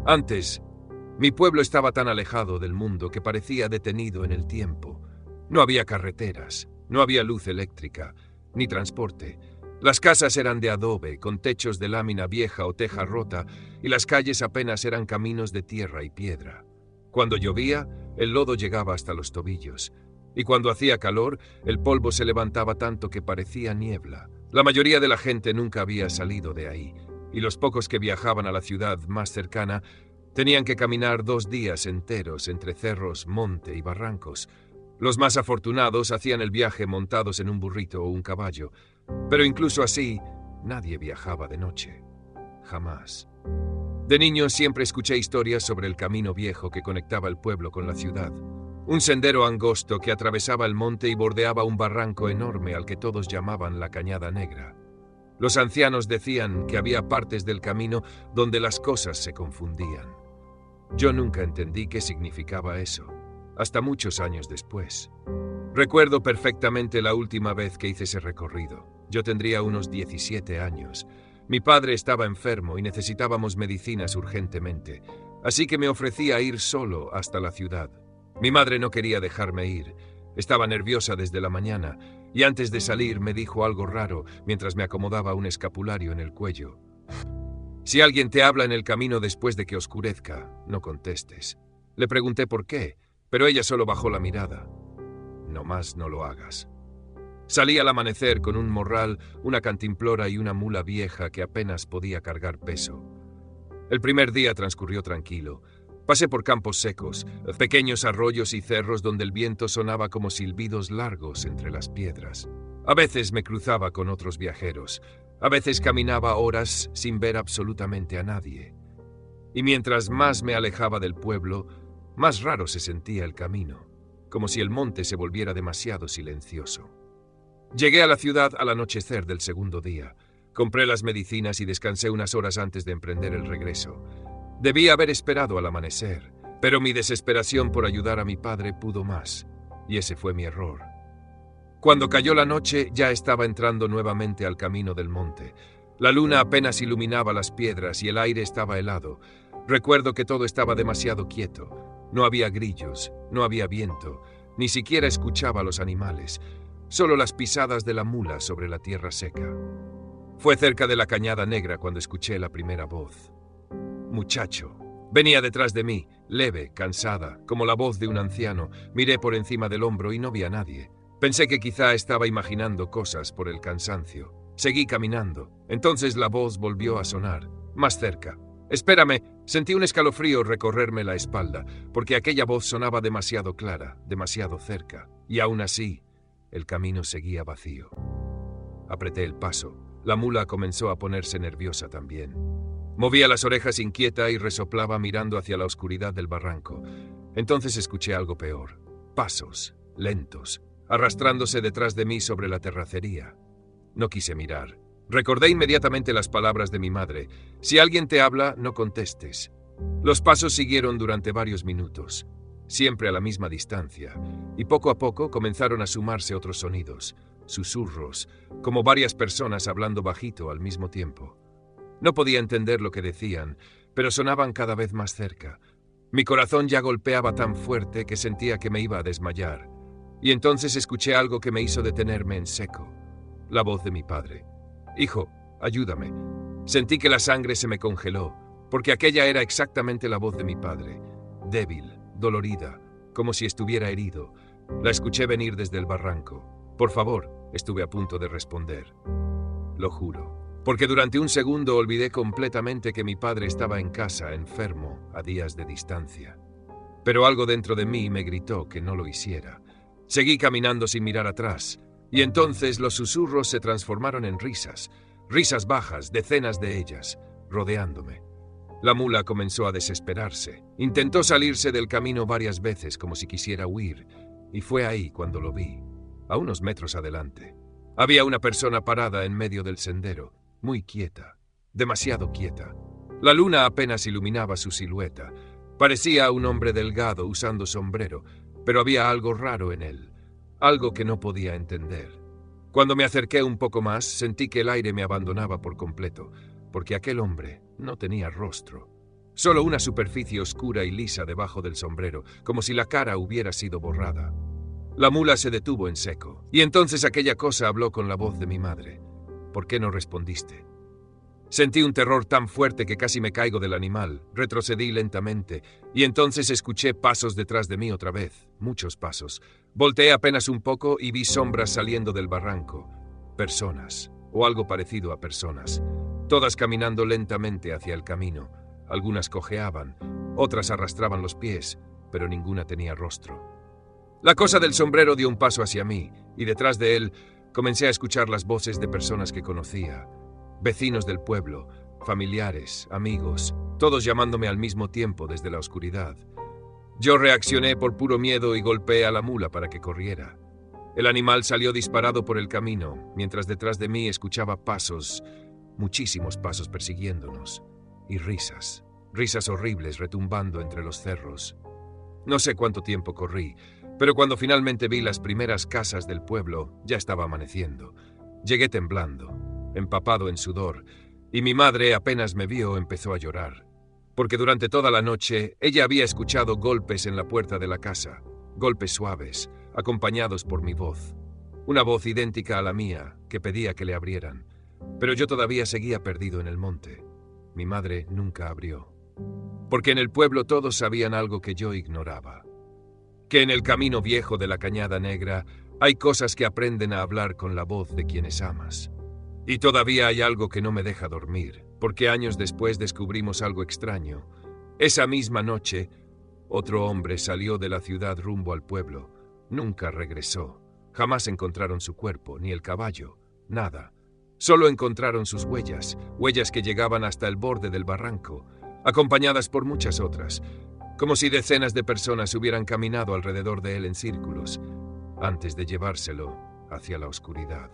Antes, mi pueblo estaba tan alejado del mundo que parecía detenido en el tiempo. No había carreteras, no había luz eléctrica, ni transporte. Las casas eran de adobe, con techos de lámina vieja o teja rota, y las calles apenas eran caminos de tierra y piedra. Cuando llovía, el lodo llegaba hasta los tobillos, y cuando hacía calor, el polvo se levantaba tanto que parecía niebla. La mayoría de la gente nunca había salido de ahí, y los pocos que viajaban a la ciudad más cercana tenían que caminar 2 días enteros entre cerros, monte y barrancos. Los más afortunados hacían el viaje montados en un burrito o un caballo, pero incluso así, nadie viajaba de noche. Jamás. De niño siempre escuché historias sobre el camino viejo que conectaba el pueblo con la ciudad. Un sendero angosto que atravesaba el monte y bordeaba un barranco enorme al que todos llamaban la Cañada Negra. Los ancianos decían que había partes del camino donde las cosas se confundían. Yo nunca entendí qué significaba eso, hasta muchos años después. Recuerdo perfectamente la última vez que hice ese recorrido. Yo tendría unos 17 años. Mi padre estaba enfermo y necesitábamos medicinas urgentemente, así que me ofrecí a ir solo hasta la ciudad. Mi madre no quería dejarme ir. Estaba nerviosa desde la mañana, y antes de salir me dijo algo raro mientras me acomodaba un escapulario en el cuello. Si alguien te habla en el camino después de que oscurezca, no contestes. Le pregunté por qué, pero ella solo bajó la mirada. No más no lo hagas. Salí al amanecer con un morral, una cantimplora y una mula vieja que apenas podía cargar peso. El primer día transcurrió tranquilo. Pasé por campos secos, pequeños arroyos y cerros donde el viento sonaba como silbidos largos entre las piedras. A veces me cruzaba con otros viajeros. A veces caminaba horas sin ver absolutamente a nadie. Y mientras más me alejaba del pueblo, más raro se sentía el camino, como si el monte se volviera demasiado silencioso. Llegué a la ciudad al anochecer del segundo día. Compré las medicinas y descansé unas horas antes de emprender el regreso. Debí haber esperado al amanecer, pero mi desesperación por ayudar a mi padre pudo más, y ese fue mi error. Cuando cayó la noche, ya estaba entrando nuevamente al camino del monte. La luna apenas iluminaba las piedras y el aire estaba helado. Recuerdo que todo estaba demasiado quieto. No había grillos, no había viento, ni siquiera escuchaba a los animales, solo las pisadas de la mula sobre la tierra seca. Fue cerca de la Cañada Negra cuando escuché la primera voz. Muchacho. Venía detrás de mí, leve, cansada, como la voz de un anciano. Miré por encima del hombro y no vi a nadie. Pensé que quizá estaba imaginando cosas por el cansancio. Seguí caminando. Entonces la voz volvió a sonar, más cerca. «Espérame», sentí un escalofrío recorrerme la espalda, porque aquella voz sonaba demasiado clara, demasiado cerca, y aún así, el camino seguía vacío. Apreté el paso. La mula comenzó a ponerse nerviosa también. Movía las orejas inquieta y resoplaba mirando hacia la oscuridad del barranco. Entonces escuché algo peor. Pasos, lentos, arrastrándose detrás de mí sobre la terracería. No quise mirar. Recordé inmediatamente las palabras de mi madre. Si alguien te habla, no contestes. Los pasos siguieron durante varios minutos, siempre a la misma distancia, y poco a poco comenzaron a sumarse otros sonidos, susurros, como varias personas hablando bajito al mismo tiempo. No podía entender lo que decían, pero sonaban cada vez más cerca. Mi corazón ya golpeaba tan fuerte que sentía que me iba a desmayar. Y entonces escuché algo que me hizo detenerme en seco. La voz de mi padre. «Hijo, ayúdame». Sentí que la sangre se me congeló, porque aquella era exactamente la voz de mi padre. Débil, dolorida, como si estuviera herido. La escuché venir desde el barranco. «Por favor», estuve a punto de responder. Lo juro, porque durante un segundo olvidé completamente que mi padre estaba en casa, enfermo, a días de distancia. Pero algo dentro de mí me gritó que no lo hiciera. Seguí caminando sin mirar atrás, y entonces los susurros se transformaron en risas, risas bajas, decenas de ellas, rodeándome. La mula comenzó a desesperarse. Intentó salirse del camino varias veces como si quisiera huir, y fue ahí cuando lo vi, a unos metros adelante. Había una persona parada en medio del sendero, muy quieta, demasiado quieta. La luna apenas iluminaba su silueta. Parecía un hombre delgado usando sombrero, pero había algo raro en él, algo que no podía entender. Cuando me acerqué un poco más, sentí que el aire me abandonaba por completo, porque aquel hombre no tenía rostro. Solo una superficie oscura y lisa debajo del sombrero, como si la cara hubiera sido borrada. La mula se detuvo en seco, y entonces aquella cosa habló con la voz de mi madre. ¿Por qué no respondiste? Sentí un terror tan fuerte que casi me caigo del animal. Retrocedí lentamente, y entonces escuché pasos detrás de mí otra vez, muchos pasos. Volteé apenas un poco y vi sombras saliendo del barranco. Personas, o algo parecido a personas, todas caminando lentamente hacia el camino. Algunas cojeaban, otras arrastraban los pies, pero ninguna tenía rostro. La cosa del sombrero dio un paso hacia mí, y detrás de él comencé a escuchar las voces de personas que conocía. Vecinos del pueblo, familiares, amigos, todos llamándome al mismo tiempo desde la oscuridad. Yo reaccioné por puro miedo y golpeé a la mula para que corriera. El animal salió disparado por el camino, mientras detrás de mí escuchaba pasos, muchísimos pasos persiguiéndonos, y risas, risas horribles retumbando entre los cerros. No sé cuánto tiempo corrí, pero cuando finalmente vi las primeras casas del pueblo, ya estaba amaneciendo. Llegué temblando, empapado en sudor, y mi madre apenas me vio empezó a llorar, porque durante toda la noche ella había escuchado golpes en la puerta de la casa, golpes suaves, acompañados por mi voz, una voz idéntica a la mía que pedía que le abrieran, pero yo todavía seguía perdido en el monte. Mi madre nunca abrió, porque en el pueblo todos sabían algo que yo ignoraba, que en el camino viejo de la Cañada Negra hay cosas que aprenden a hablar con la voz de quienes amas. Y todavía hay algo que no me deja dormir, porque años después descubrimos algo extraño. Esa misma noche, otro hombre salió de la ciudad rumbo al pueblo. Nunca regresó. Jamás encontraron su cuerpo, ni el caballo, nada. Solo encontraron sus huellas, huellas que llegaban hasta el borde del barranco, acompañadas por muchas otras, como si decenas de personas hubieran caminado alrededor de él en círculos, antes de llevárselo hacia la oscuridad.